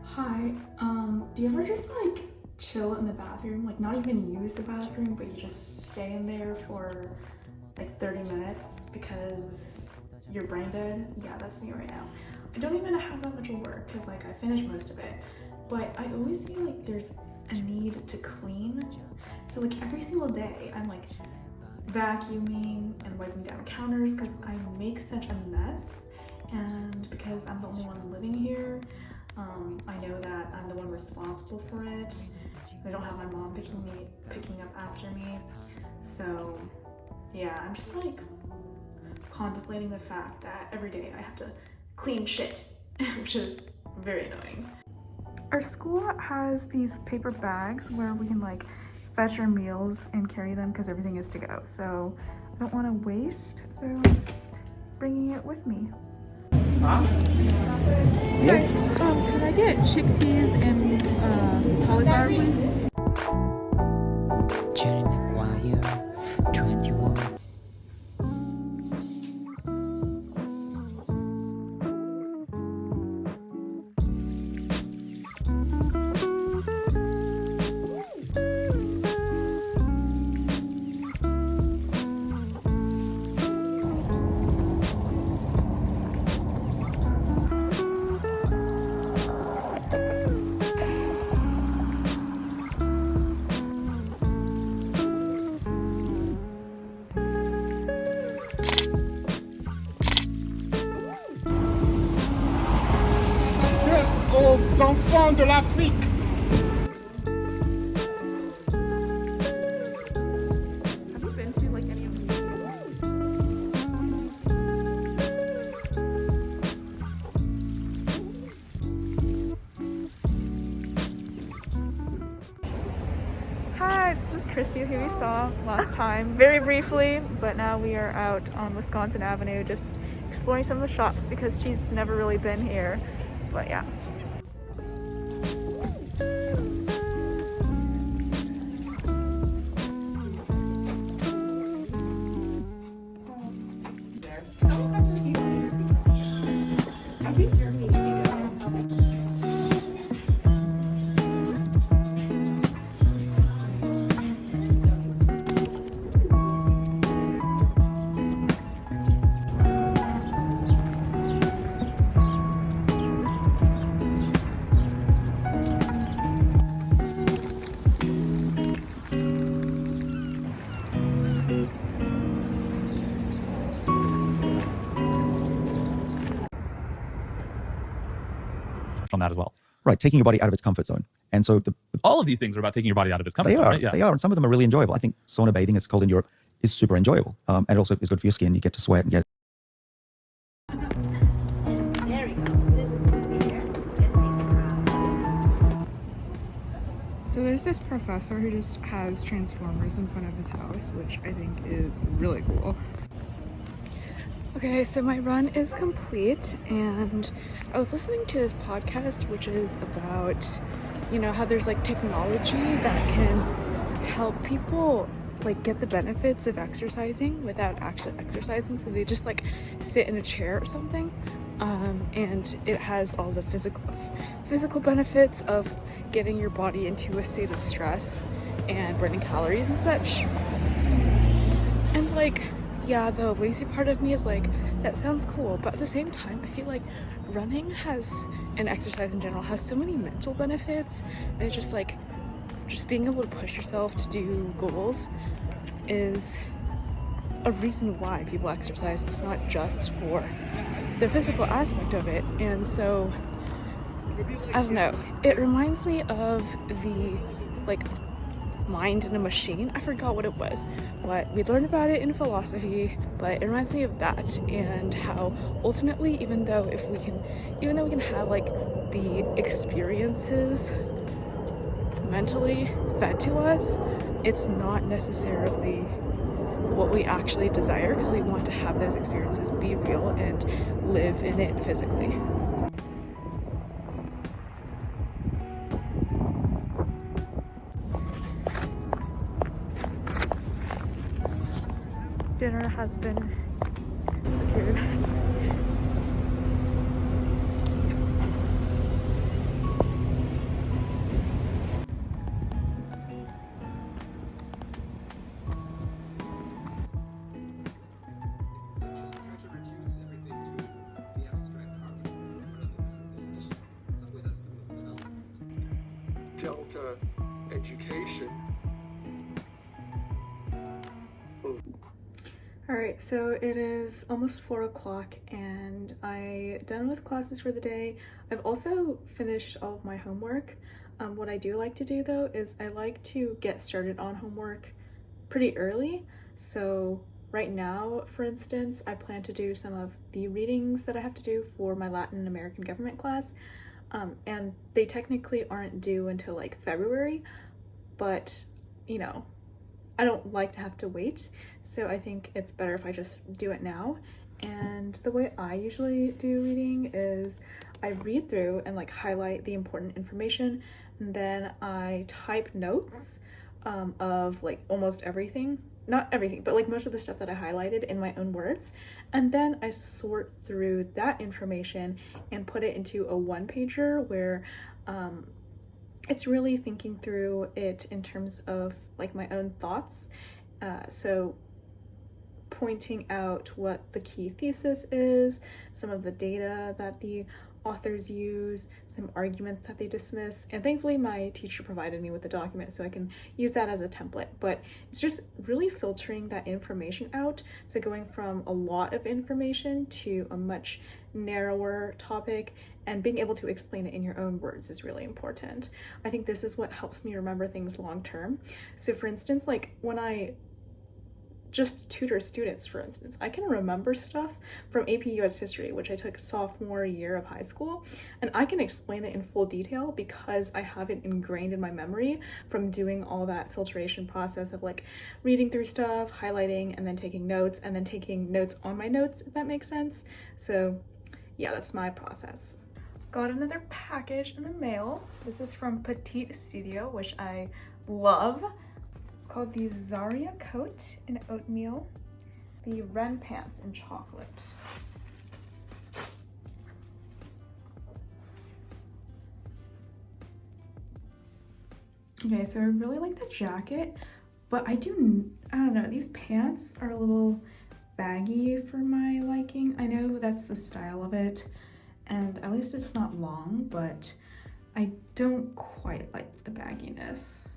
Hi, do you ever just like chill in the bathroom? Like not even use the bathroom, but you just stay in there for like 30 minutes because you're brain dead? Yeah, that's me right now. I don't even have that much work because like I finished most of it, but I always feel like there's a need to clean. So like every single day I'm like vacuuming and wiping down counters because I make such a mess, and because I'm the only one living here, I know that I'm the one responsible for it. I don't have my mom picking up after me. So yeah, I'm just like contemplating the fact that every day I have to clean shit, which is very annoying. Our school has these paper bags where we can like fetch our meals and carry them because everything is to go. So I don't want to waste, so I'm just bringing it with me. Hi, can I get chickpeas and cauliflower, please? Jenny McGuire, 21. Aux enfants de l'Afrique. Have you been to like any of these? Hi, this is Christy, who we saw last time, very briefly, but now we are out on Wisconsin Avenue just exploring some of the shops because she's never really been here, but yeah. From that as well. Right, taking your body out of its comfort zone. And so All of these things are about taking your body out of its comfort they zone, are, right? Yeah. they are, and some of them are really enjoyable. I think sauna bathing, as it's called in Europe, is super enjoyable. And it also is good for your skin. You get to sweat and get. There we go. This is the stairs. So there's this professor who just has transformers in front of his house, which I think is really cool. Okay, so my run is complete, and I was listening to this podcast which is about, you know, how there's like technology that can help people like get the benefits of exercising without actually exercising. So they just like sit in a chair or something, and it has all the physical benefits of getting your body into a state of stress and burning calories and such. And like, yeah, the lazy part of me is like, that sounds cool, but at the same time, I feel like running and exercise in general has so many mental benefits, and it's just like, just being able to push yourself to do goals is a reason why people exercise. It's not just for the physical aspect of it. And so, I don't know, it reminds me of the like mind in a machine. I forgot what it was, but we learned about it in philosophy, but it reminds me of that, and how ultimately, even though we can have like the experiences mentally fed to us, it's not necessarily what we actually desire, because we want to have those experiences be real and live in it physically. Dinner has been secured. adult education. Alright, so it is almost 4 o'clock and I'm done with classes for the day. I've also finished all of my homework. What I do like to do though is I like to get started on homework pretty early. So right now, for instance, I plan to do some of the readings that I have to do for my Latin American government class. And they technically aren't due until like February, but you know, I don't like to have to wait. So I think it's better if I just do it now. And the way I usually do reading is I read through and like highlight the important information, and then I type notes of like almost everything. Not everything, but like most of the stuff that I highlighted in my own words. And then I sort through that information and put it into a one-pager where it's really thinking through it in terms of like my own thoughts. So pointing out what the key thesis is, some of the data that the authors use, some arguments that they dismiss, and thankfully my teacher provided me with a document so I can use that as a template. But it's just really filtering that information out, so going from a lot of information to a much narrower topic and being able to explain it in your own words is really important. I think this is what helps me remember things long term. So for instance, like when I just tutor students, for instance, I can remember stuff from AP US History, which I took sophomore year of high school, and I can explain it in full detail because I have it ingrained in my memory from doing all that filtration process of like reading through stuff, highlighting, and then taking notes on my notes, if that makes sense. So yeah, that's my process. Got another package in the mail. This is from Petite Studio, which I love. It's called the Zaria coat in oatmeal, the Ren pants in chocolate. Okay, so I really like the jacket, but I don't know, these pants are a little baggy for my liking. I know that's the style of it, and at least it's not long, but I don't quite like the bagginess.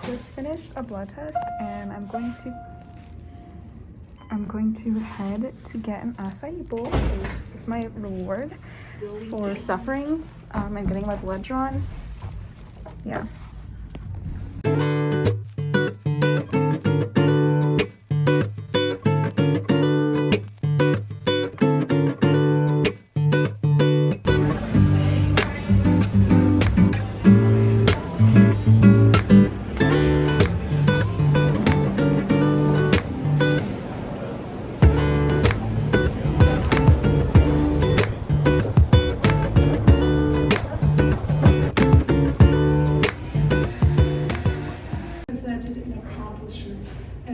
Just finished a blood test and I'm going to head to get an acai bowl. This is my reward for suffering and getting my blood drawn. Yeah.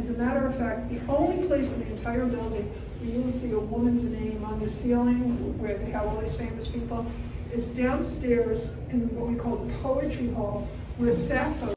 As a matter of fact, the only place in the entire building where you will see a woman's name on the ceiling, where they have all these famous people, is downstairs in what we call the Poetry Hall, where Sappho